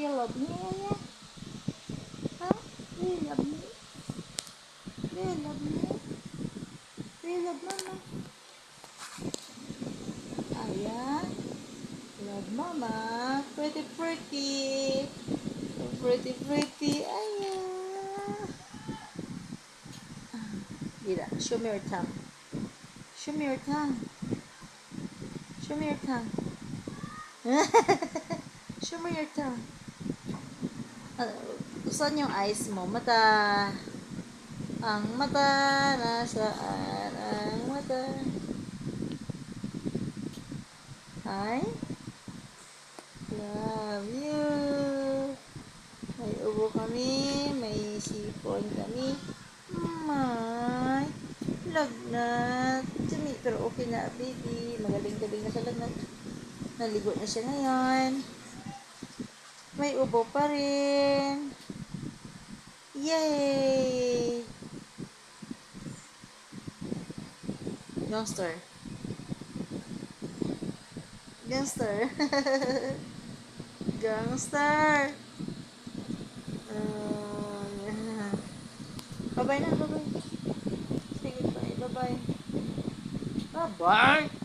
you love me, Aya? Huh? Do you love me? Do you love me? Do you love Mama? Aya? Love Mama? Pretty, pretty. Pretty, pretty. Aya. Mira, show me your tongue. Show me your tongue. Show me your tongue. Show me your tongue. Saan yung eyes mo? Mata. Ang mata. Nasaan ang mata? Hi? Love you. May ubo kami. May sipon kami. May lagnat. Pero okay na, baby. Magaling-galing na sa lagnat. Naligo na siya ngayon. May ubo pa rin. Yay! Gangster. Gangster. Gangster. Bye-bye na, bye-bye. Say goodbye. Bye-bye. Bye-bye.